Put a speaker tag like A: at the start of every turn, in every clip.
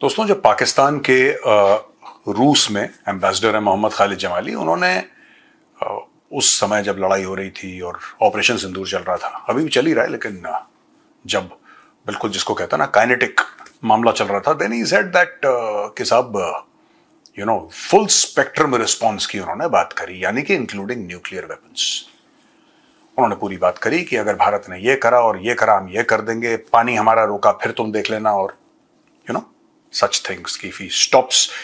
A: दोस्तों, जब पाकिस्तान के रूस में एम्बेसडर है मोहम्मद खालिद जमाली, उन्होंने उस समय जब लड़ाई हो रही थी और ऑपरेशन सिंदूर चल रहा था, अभी भी चल ही रहा है, लेकिन जब बिल्कुल जिसको कहता है ना काइनेटिक मामला चल रहा था, देन ही सेड दैट कि साहब फुल स्पेक्ट्रम रिस्पॉन्स की उन्होंने बात करी, यानी कि इंक्लूडिंग न्यूक्लियर वेपन्स। उन्होंने पूरी बात करी कि अगर भारत ने ये करा और ये करा, हम ये कर देंगे, पानी हमारा रोका फिर तुम देख लेना, और such things कि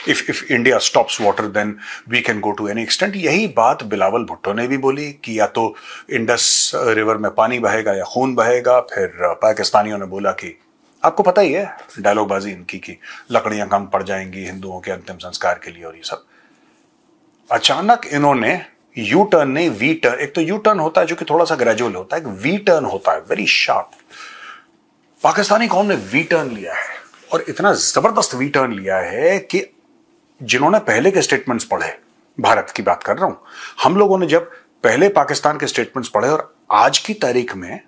A: if India stops water then we can go to any extent। यही बात बिलावल भुट्टो ने भी बोली कि या तो इंडस रिवर में पानी बहेगा या खून बहेगा। फिर पाकिस्तानियों ने बोला कि आपको पता ही है डायलॉगबाजी इनकी कि लकड़ियां कम पड़ जाएंगी हिंदुओं के अंतिम संस्कार के लिए, और ये सब। अचानक इन्होंने यू टर्न नहीं, वी टर्न, एक तो यू टर्न होता है जो कि थोड़ा सा ग्रेजुअल होता है, एक वी टर्न होता है वेरी शार्प। पाकिस्तानी कौम ने वी टर्न लिया है, और इतना जबरदस्त वी टर्न लिया है कि जिन्होंने पहले के स्टेटमेंट्स पढ़े, भारत की बात कर रहा हूं, हम लोगों ने जब पहले पाकिस्तान के स्टेटमेंट्स पढ़े और आज की तारीख में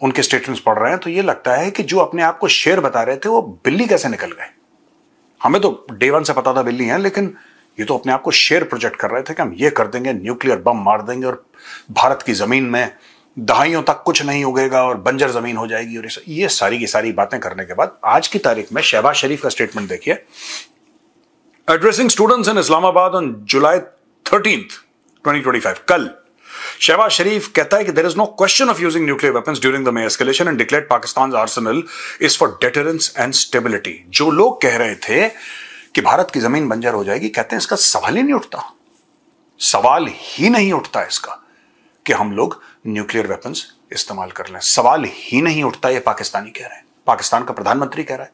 A: उनके स्टेटमेंट्स पढ़ रहे हैं, तो ये लगता है कि जो अपने आप को शेर बता रहे थे वो बिल्ली कैसे निकल गए। हमें तो डे वन से पता था बिल्ली हैं, लेकिन ये तो अपने आप को शेर प्रोजेक्ट कर रहे थे कि हम ये कर देंगे, न्यूक्लियर बम मार देंगे और भारत की जमीन में दहाइयों तक कुछ नहीं उगेगा और बंजर जमीन हो जाएगी। और ये सारी की सारी बातें करने के बाद आज की तारीख में शहबाज शरीफ का स्टेटमेंट देखिए। Addressing students in Islamabad on July 13th 2025, कल शहबाज शरीफ कहता है कि there is no question of using nuclear weapons during the May escalation and declared Pakistan arsenal is for deterrence and stability. जो लोग कह रहे थे कि भारत की जमीन बंजर हो जाएगी, कहते हैं इसका सवाल ही नहीं उठता, सवाल ही नहीं उठता इसका कि हम लोग न्यूक्लियर वेपन्स इस्तेमाल कर लें। सवाल ही नहीं उठता, ये पाकिस्तानी कह रहे हैं, पाकिस्तान का प्रधानमंत्री कह रहा है।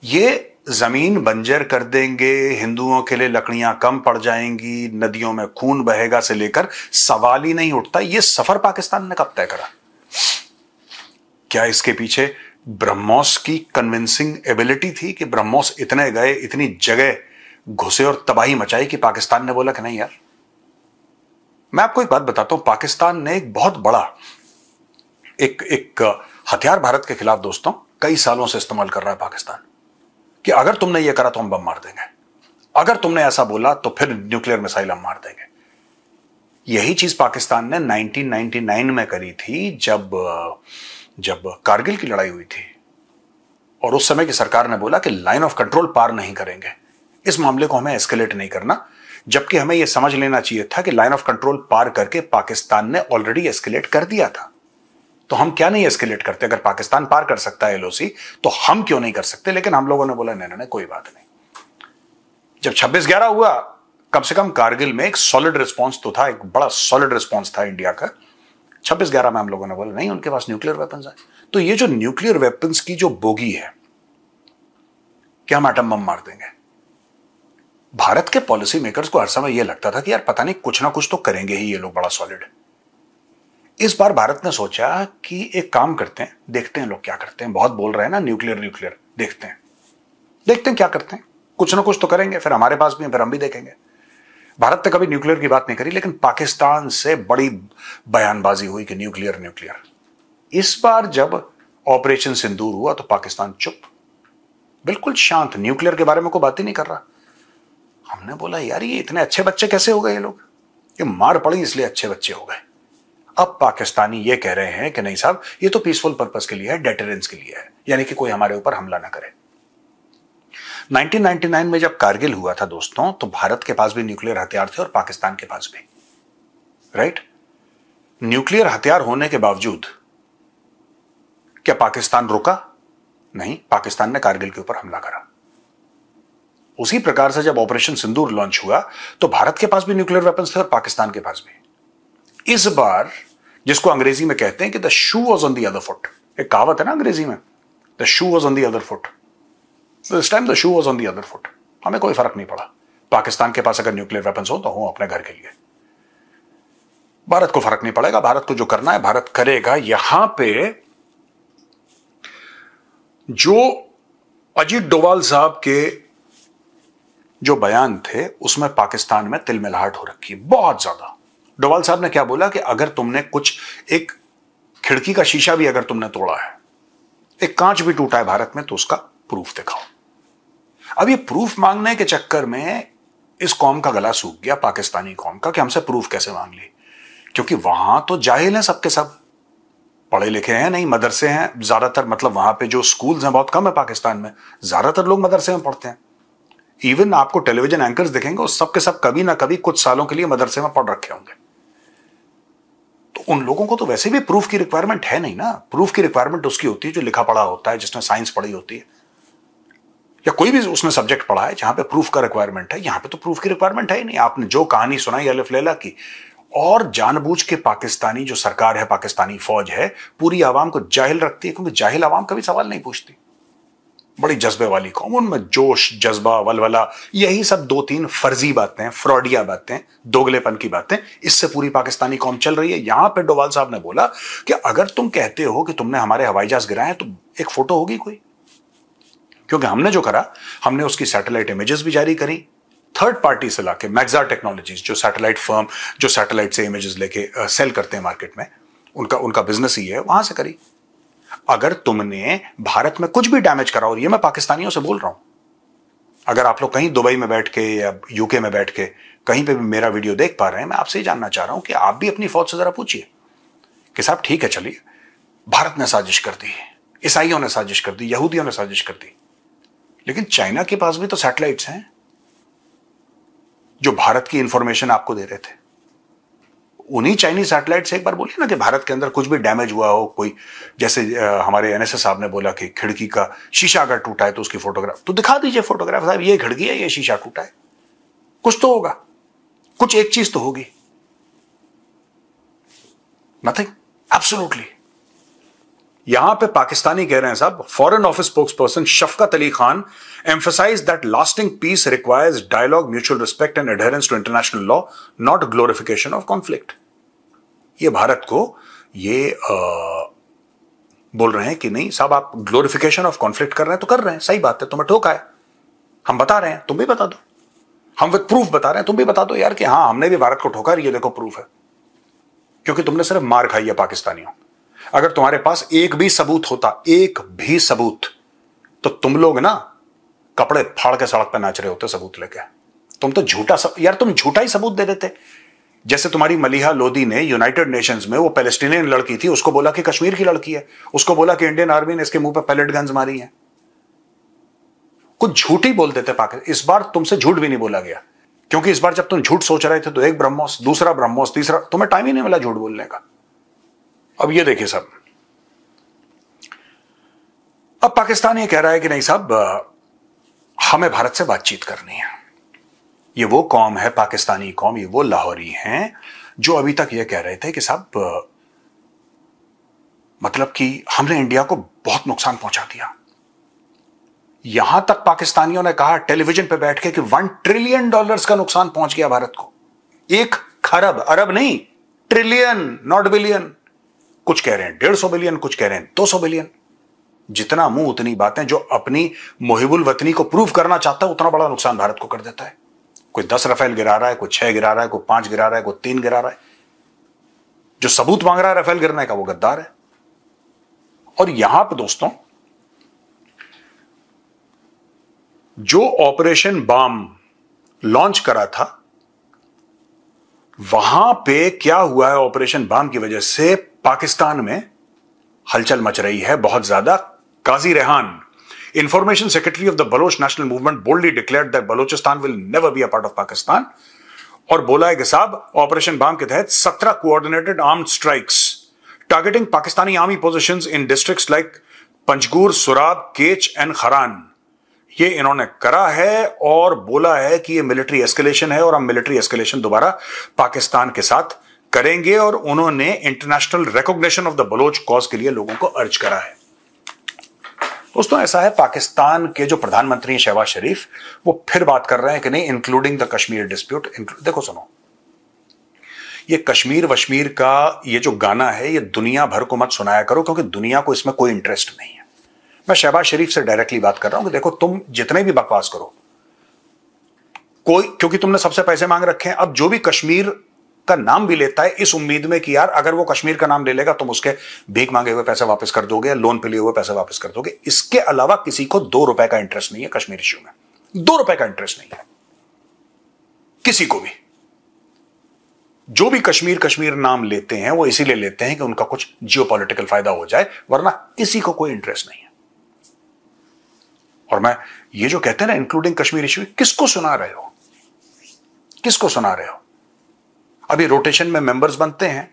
A: ये जमीन बंजर कर देंगे, हिंदुओं के लिए लकड़ियां कम पड़ जाएंगी, नदियों में खून बहेगा से लेकर सवाल ही नहीं उठता। ये सफर पाकिस्तान ने कब तय करा? क्या इसके पीछे ब्रह्मोस की कन्विंसिंग एबिलिटी थी कि ब्रह्मोस इतने गए, इतनी जगह घुसे और तबाही मचाई कि पाकिस्तान ने बोला कि नहीं यार। मैं आपको एक बात बताता हूं, पाकिस्तान ने एक बहुत बड़ा एक हथियार भारत के खिलाफ दोस्तों कई सालों से इस्तेमाल कर रहा है पाकिस्तान, कि अगर तुमने ये करा तो हम बम मार देंगे, अगर तुमने ऐसा बोला तो फिर न्यूक्लियर मिसाइल हम मार देंगे। यही चीज पाकिस्तान ने 1999 में करी थी जब कारगिल की लड़ाई हुई थी, और उस समय की सरकार ने बोला कि लाइन ऑफ कंट्रोल पार नहीं करेंगे, इस मामले को हमें एस्केलेट नहीं करना। जबकि हमें यह समझ लेना चाहिए था कि लाइन ऑफ कंट्रोल पार करके पाकिस्तान ने ऑलरेडी एस्केलेट कर दिया था, तो हम क्या नहीं एस्केलेट करते? अगर पाकिस्तान पार कर सकता है एलओसी, तो हम क्यों नहीं कर सकते? लेकिन हम लोगों ने बोला नहीं नहीं कोई बात नहीं। जब 26/11 हुआ, कम से कम कारगिल में एक सॉलिड रिस्पॉन्स तो था, एक बड़ा सॉलिड रिस्पॉन्स था इंडिया का। 26/11 में हम लोगों ने बोला नहीं, उनके पास न्यूक्लियर वेपन्स है। तो ये जो न्यूक्लियर वेपन्स की जो बोगी है कि हम एटम बम मार देंगे, भारत के पॉलिसी मेकर्स को हर समय यह लगता था कि यार पता नहीं कुछ ना कुछ तो करेंगे ही ये लोग बड़ा सॉलिड। इस बार भारत ने सोचा कि एक काम करते हैं, देखते हैं लोग क्या करते हैं, बहुत बोल रहे हैं ना न्यूक्लियर, देखते हैं क्या करते हैं, कुछ ना कुछ तो करेंगे, फिर हमारे पास भी है, फिर हम भी देखेंगे। भारत ने कभी न्यूक्लियर की बात नहीं करी, लेकिन पाकिस्तान से बड़ी बयानबाजी हुई कि न्यूक्लियर। इस बार जब ऑपरेशन सिंदूर हुआ तो पाकिस्तान चुप, बिल्कुल शांत, न्यूक्लियर के बारे में कोई बात ही नहीं कर रहा। हमने बोला यार ये इतने अच्छे बच्चे कैसे हो गए, ये लोग, ये मार पड़ी इसलिए अच्छे बच्चे हो गए। अब पाकिस्तानी ये कह रहे हैं कि नहीं साहब, ये तो पीसफुल पर्पस के लिए है, डेटरेंस के लिए है, यानी कि कोई हमारे ऊपर हमला ना करे। 1999 में जब कारगिल हुआ था दोस्तों, तो भारत के पास भी न्यूक्लियर हथियार थे और पाकिस्तान के पास भी, राइट। न्यूक्लियर हथियार होने के बावजूद क्या पाकिस्तान रुका? नहीं, पाकिस्तान ने कारगिल के ऊपर हमला करा। उसी प्रकार से जब ऑपरेशन सिंदूर लॉन्च हुआ तो भारत के पास भी न्यूक्लियर वेपन्स थे और पाकिस्तान के पास भी। इस बार जिसको अंग्रेजी में कहते हैं कि the shoe was on the other foot, एक कहावत है ना अंग्रेजी में, the shoe was on the other foot. This time the shoe was on the other foot. हमें कोई फर्क नहीं पड़ा, पाकिस्तान के पास अगर न्यूक्लियर वेपन्स हो तो हो अपने घर के लिए, भारत को फर्क नहीं पड़ेगा, भारत को जो करना है भारत करेगा। यहां पे जो अजीत डोभाल साहब के जो बयान थे उसमें पाकिस्तान में तिलमिलाहट हो रखी है बहुत ज्यादा। डोभाल साहब ने क्या बोला कि अगर तुमने कुछ, एक खिड़की का शीशा भी अगर तुमने तोड़ा है, एक कांच भी टूटा है भारत में, तो उसका प्रूफ दिखाओ। अब ये प्रूफ मांगने के चक्कर में इस कौम का गला सूख गया, पाकिस्तानी कौम का, कि हमसे प्रूफ कैसे मांग ली, क्योंकि वहां तो जाहिल हैं सबके सब, पढ़े लिखे हैं नहीं, मदरसे हैं ज्यादातर, मतलब वहां पे जो स्कूल्स हैं बहुत कम है पाकिस्तान में, ज्यादातर लोग मदरसे में पढ़ते हैं। इवन आपको टेलीविजन एंकर्स दिखेंगे, उस सब के सब कभी ना कभी कुछ सालों के लिए मदरसे में पढ़ रखे होंगे। तो उन लोगों को तो वैसे भी प्रूफ की रिक्वायरमेंट है नहीं ना। प्रूफ की रिक्वायरमेंट उसकी होती है जो लिखा पढ़ा होता है, जिसने साइंस पढ़ी होती है या कोई भी उसने सब्जेक्ट पढ़ा है जहां पे प्रूफ का रिक्वायरमेंट है। यहां पे तो प्रूफ की रिक्वायरमेंट है ही नहीं। आपने जो कहानी सुनाई अलिफ लैला की, और जानबूझ के पाकिस्तानी जो सरकार है, पाकिस्तानी फौज है, पूरी आवाम को जाहिल रखती है, क्योंकि जाहिल आवाम कभी सवाल नहीं पूछती। बड़ी जज्बे वाली कौम, उनमें जोश, जज्बा, वलवला, यही सब दो तीन फर्जी बातें, फ्रॉडिया बातें, दोगलेपन की बातें, इससे पूरी पाकिस्तानी कौम चल रही है। यहां पे डोवाल साहब ने बोला कि अगर तुम कहते हो कि तुमने हमारे हवाई जहाज गिराए हैं, तो एक फोटो होगी कोई, क्योंकि हमने जो करा, हमने उसकी सैटेलाइट इमेजेस भी जारी करी, थर्ड पार्टी से लाके, मैग्जार टेक्नोलॉजीज जो सैटेलाइट फर्म, जो सैटेलाइट से इमेजेस लेके सेल करते हैं मार्केट में, उनका बिजनेस ही है, वहां से करी। अगर तुमने भारत में कुछ भी डैमेज करा, और ये मैं पाकिस्तानियों से बोल रहा हूं, अगर आप लोग कहीं दुबई में बैठ के या यूके में बैठ के कहीं पे भी मेरा वीडियो देख पा रहे हैं, मैं आपसे ही जानना चाह रहा हूं कि आप भी अपनी फौज से जरा पूछिए कि साहब ठीक है, चलिए, भारत ने साजिश कर दी, ईसाइयों ने साजिश कर दी, यहूदियों ने साजिश कर दी, लेकिन चाइना के पास भी तो सैटेलाइट्स हैं जो भारत की इंफॉर्मेशन आपको दे रहे थे। उन्हीं चाइनीज सैटेलाइट से एक बार बोलिए ना कि भारत के अंदर कुछ भी डैमेज हुआ हो, कोई जैसे हमारे एनएसएस साहब ने बोला कि खिड़की का शीशा अगर टूटा है तो उसकी फोटोग्राफ, तो दिखा दीजिए फोटोग्राफ, साहब ये खिड़की है, ये शीशा टूटा है, कुछ तो होगा, कुछ एक चीज तो होगी। Nothing, absolutely. यहां पे पाकिस्तानी कह रहे हैं साहब, foreign office spokesperson Shafqat Ali Khan emphasized that lasting peace requires dialogue, mutual respect and adherence to international law, not glorification of conflict. ये भारत को ये बोल रहे हैं कि नहीं साहब, आप ग्लोरिफिकेशन ऑफ कॉन्फ्लिक्ट कर रहे हैं तो कर रहे हैं, सही बात है, तुम्हें ठोका है, हम बता रहे हैं, तुम भी बता दो, हम विद प्रूफ बता रहे हैं, तुम भी बता दो यार कि हाँ हमने भी भारत को ठोका, ये देखो प्रूफ है। क्योंकि तुमने सिर्फ मार खाई है पाकिस्तानियों। अगर तुम्हारे पास एक भी सबूत होता, एक भी सबूत, तो तुम लोग ना कपड़े फाड़ के सड़क पर नाच रहे होते सबूत लेके। तुम तो झूठा यार, तुम झूठा ही सबूत दे देते। जैसे तुम्हारी मलिहा लोधी ने यूनाइटेड नेशंस में, वो पैलेस्टीनियन लड़की थी, उसको बोला कि कश्मीर की लड़की है, उसको बोला कि इंडियन आर्मी ने इसके मुंह पे पैलेट गन्स मारी हैं। कुछ झूठ ही बोल देते पाकिस्तान। इस बार तुमसे झूठ भी नहीं बोला गया, क्योंकि इस बार जब तुम झूठ सोच रहे थे तो एक ब्रह्मोस, दूसरा ब्रह्मोस, तीसरा, तुम्हें टाइम ही नहीं मिला झूठ बोलने का। अब ये देखिए साहब, अब पाकिस्तान ये कह रहा है कि नहीं साहब, हमें भारत से बातचीत करनी है। ये वो कौम है, पाकिस्तानी कौम, ये वो लाहौरी हैं जो अभी तक ये कह रहे थे कि साहब मतलब कि हमने इंडिया को बहुत नुकसान पहुंचा दिया। यहां तक पाकिस्तानियों ने कहा टेलीविजन पे बैठ के कि $1 ट्रिलियन का नुकसान पहुंच गया भारत को। 1 खरब, अरब नहीं, ट्रिलियन, नॉट बिलियन। कुछ कह रहे हैं 150 बिलियन, कुछ कह रहे हैं 200 बिलियन। जितना मुंह उतनी बातें। जो अपनी मुहिबुल वतनी को प्रूव करना चाहता है उतना बड़ा नुकसान भारत को कर देता है। कोई 10 रफेल गिरा रहा है, कोई 6 गिरा रहा है, कोई 5 गिरा रहा है, कोई 3 गिरा रहा है। जो सबूत मांग रहा है रफेल गिरने का वो गद्दार है। और यहां पर दोस्तों, जो ऑपरेशन बम लॉन्च करा था, वहां पे क्या हुआ है, ऑपरेशन बम की वजह से पाकिस्तान में हलचल मच रही है बहुत ज्यादा। Qazi Rehan, information secretary of the Baloch national movement, boldly declared that Balochistan will never be a part of Pakistan. और बोला है कि साहब, ऑपरेशन बम के तहत 17 coordinated armed strikes targeting Pakistani army positions in districts like Panjgur, Surab, Kech and खरान, ये इन्होंने करा है। और बोला है कि ये मिलिट्री एस्केलेशन है और हम मिलिट्री एस्केलेशन दोबारा पाकिस्तान के साथ करेंगे। और उन्होंने international recognition of the Baloch cause के लिए लोगों को अर्ज करा है। दोस्तों, ऐसा है, पाकिस्तान के जो प्रधानमंत्री शहबाज शरीफ, वो फिर बात कर रहे हैं कि नहीं, इंक्लूडिंग द कश्मीर डिस्प्यूट। देखो सुनो, ये कश्मीर वश्मीर का ये जो गाना है, ये दुनिया भर को मत सुनाया करो, क्योंकि दुनिया को इसमें कोई इंटरेस्ट नहीं है। मैं शहबाज शरीफ से डायरेक्टली बात कर रहा हूं कि देखो, तुम जितने भी बकवास करो, क्योंकि तुमने सबसे पैसे मांग रखे हैं। अब जो भी कश्मीर का नाम भी लेता है इस उम्मीद में कि यार अगर वो कश्मीर का नाम ले लेगा तुम उसके भीख मांगे हुए पैसे वापस कर दोगे या लोन पे लिए हुए पैसे वापस कर दोगे। इसके अलावा किसी को 2 रुपए का इंटरेस्ट नहीं है कश्मीर इश्यू में, 2 रुपए का इंटरेस्ट नहीं है किसी को भी। जो भी कश्मीर कश्मीर नाम लेते हैं वो इसीलिए लेते हैं कि उनका कुछ जियोपॉलिटिकल फायदा हो जाए, वरना किसी को कोई इंटरेस्ट नहीं है। और मैं ये जो कहते हैं ना इंक्लूडिंग कश्मीर इश्यू, किसको सुना रहे हो, किसको सुना रहे हो? अभी रोटेशन में मेंबर्स बनते हैं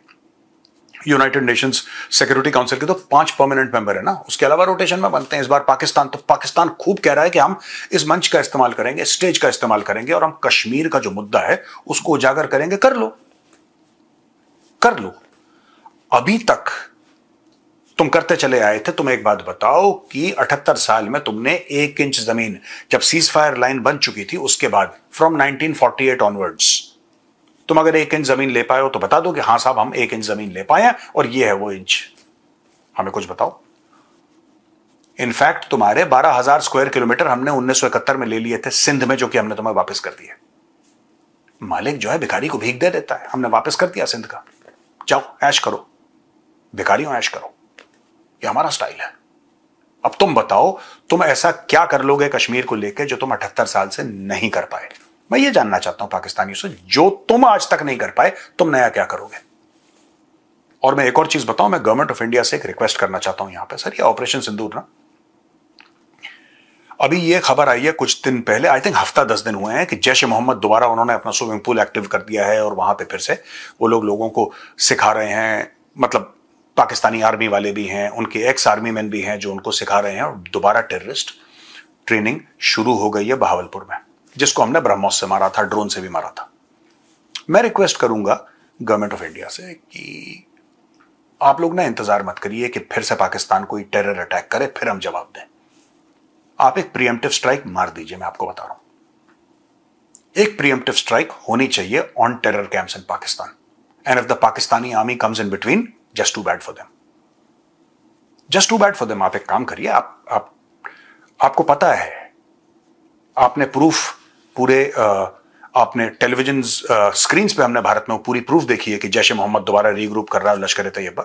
A: यूनाइटेड नेशंस सिक्योरिटी काउंसिल के, तो 5 परमानेंट मेंबर है ना, उसके अलावा रोटेशन में बनते हैं। इस बार पाकिस्तान, तो पाकिस्तान खूब कह रहा है कि हम इस मंच का इस्तेमाल करेंगे, स्टेज का इस्तेमाल करेंगे और हम कश्मीर का जो मुद्दा है उसको उजागर करेंगे। कर लो, कर लो। अभी तक तुम करते चले आए थे। तुम एक बात बताओ कि 78 साल में तुमने 1 इंच जमीन, जब सीज फायर लाइन बन चुकी थी उसके बाद, फ्रॉम 1948 ऑनवर्ड्स, तुम अगर 1 इंच जमीन ले पाए हो तो बता दो कि हां साहब हम 1 इंच जमीन ले पाए हैं और ये है वो इंच। हमें कुछ बताओ। इनफैक्ट तुम्हारे 12,000 स्क्वायर किलोमीटर हमने 1971 में ले लिए थे सिंध में, जो कि हमने तुम्हें वापस कर दिए। मालिक जो है भिखारी को भीख दे देता है, हमने वापस कर दिया सिंध का। जाओ ऐश करो, भिखारियों ऐश करो, ये हमारा स्टाइल है। अब तुम बताओ तुम ऐसा क्या कर लोगे कश्मीर को लेकर जो तुम 78 साल से नहीं कर पाए। मैं ये जानना चाहता हूं पाकिस्तानियों से, जो तुम आज तक नहीं कर पाए तुम नया क्या करोगे। और मैं एक और चीज बताऊं, मैं गवर्नमेंट ऑफ इंडिया से एक रिक्वेस्ट करना चाहता हूं यहां पे। सर ये ऑपरेशन सिंदूर ना, अभी ये खबर आई है कुछ दिन पहले, आई थिंक हफ्ता 10 दिन हुए हैं, कि जैश ए मोहम्मद दोबारा उन्होंने अपना स्विमिंग पूल एक्टिव कर दिया है और वहां पे फिर से वो लोगों को सिखा रहे हैं। मतलब पाकिस्तानी आर्मी वाले भी हैं, उनके एक्स आर्मी मैन भी हैं जो उनको सिखा रहे हैं, और दोबारा टेररिस्ट ट्रेनिंग शुरू हो गई है बहावलपुर में, जिसको हमने ब्रह्मोस से मारा था, ड्रोन से भी मारा था। मैं रिक्वेस्ट करूंगा गवर्नमेंट ऑफ इंडिया से कि आप लोग ना इंतजार मत करिए कि फिर से पाकिस्तान कोई टेरर अटैक करे फिर हम जवाब दें। आप एक प्रीएम्प्टिव स्ट्राइक मार दीजिए। मैं आपको बता रहा हूं, एक प्रीएम्प्टिव स्ट्राइक होनी चाहिए on terror camps in Pakistan. And if the Pakistani army comes in between, just too bad for them, just too bad for them. आप एक काम करिए, आपको पता है, आपने प्रूफ पूरे आपने टेलीविजन स्क्रीन पे, हमने भारत में पूरी प्रूफ देखी है कि जैश ए मोहम्मद दोबारा रीग्रुप कर रहा है लश्कर ए तैयबा।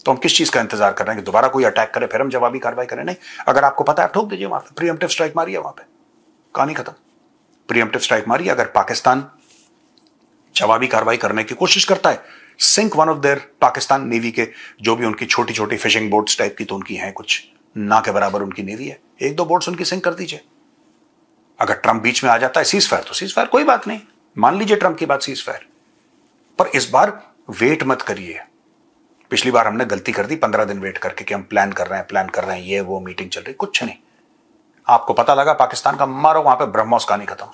A: तो हम किस चीज का इंतजार कर रहे हैं कि दोबारा कोई अटैक करे फिर हम जवाबी कार्रवाई करें? नहीं, अगर आपको पता है ठोक दीजिए वहां पे, प्रीएम्प्टिव स्ट्राइक मारिए वहां पे, कहानी खत्म। प्रीएम्प्टिव स्ट्राइक मारिए। अगर पाकिस्तान जवाबी कार्रवाई करने की कोशिश करता है, sink one of their, Pakistan navy के जो भी उनकी छोटी छोटी फिशिंग बोट्स टाइप की तो उनकी हैं, कुछ ना के बराबर उनकी नेवी है, 1-2 बोट्स उनकी सिंक कर दीजिए। अगर ट्रंप बीच में आ जाता है सीज फायर, तो सीज फायर, कोई बात नहीं, मान लीजिए ट्रंप की बात सीज फायर। पर इस बार वेट मत करिए। पिछली बार हमने गलती कर दी 15 दिन वेट करके कि हम प्लान कर रहे हैं, ये वो मीटिंग चल रही, कुछ नहीं। आपको पता लगा पाकिस्तान का, मारो वहां पे, ब्रह्मोस कहानी खत्म।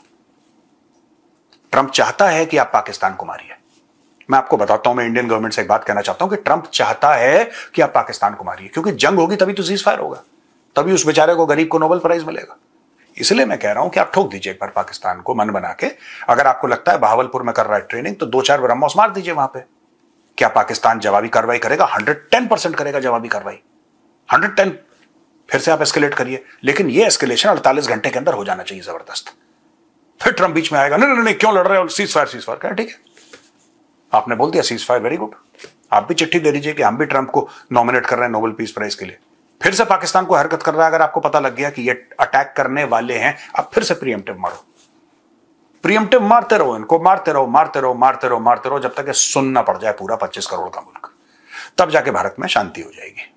A: ट्रंप चाहता है कि आप पाकिस्तान को मारिए। मैं आपको बताता हूं, मैं इंडियन गवर्नमेंट से एक बात कहना चाहता हूं कि ट्रंप चाहता है कि आप पाकिस्तान को मारिए, क्योंकि जंग होगी तभी तो सीज फायर होगा, तभी उस बेचारे को, गरीब को नोबेल प्राइज मिलेगा। इसलिए मैं कह रहा हूं कि आप ठोक दीजिए एक बार पाकिस्तान को मन बना के। अगर आपको लगता है बहावलपुर में कर रहा है ट्रेनिंग, तो 2-4 ब्रह्मोस मार दीजिए वहां पे। क्या पाकिस्तान जवाबी कार्रवाई करेगा? 110% करेगा जवाबी कार्रवाई, 110। फिर से आप एस्केलेट करिए, लेकिन ये एस्केलेशन 48 घंटे के अंदर हो जाना चाहिए जबरदस्त। फिर ट्रंप बीच में आएगा, नहीं क्यों लड़ रहे हो, सीज फायर कह, ठीक है, आपने बोल दिया सीज फायर, वेरी गुड। आप भी चिट्ठी दे दीजिए कि हम भी ट्रंप को नॉमिनेट कर रहे हैं नोबेल पीस प्राइज के लिए। फिर से पाकिस्तान को हरकत कर रहा है, अगर आपको पता लग गया कि ये अटैक करने वाले हैं, अब फिर से प्रीएम्प्टिव मारो, प्रीएम्प्टिव मारते रहो इनको, मारते रहो जब तक ये सुनना पड़ जाए पूरा 25 करोड़ का मुल्क, तब जाके भारत में शांति हो जाएगी।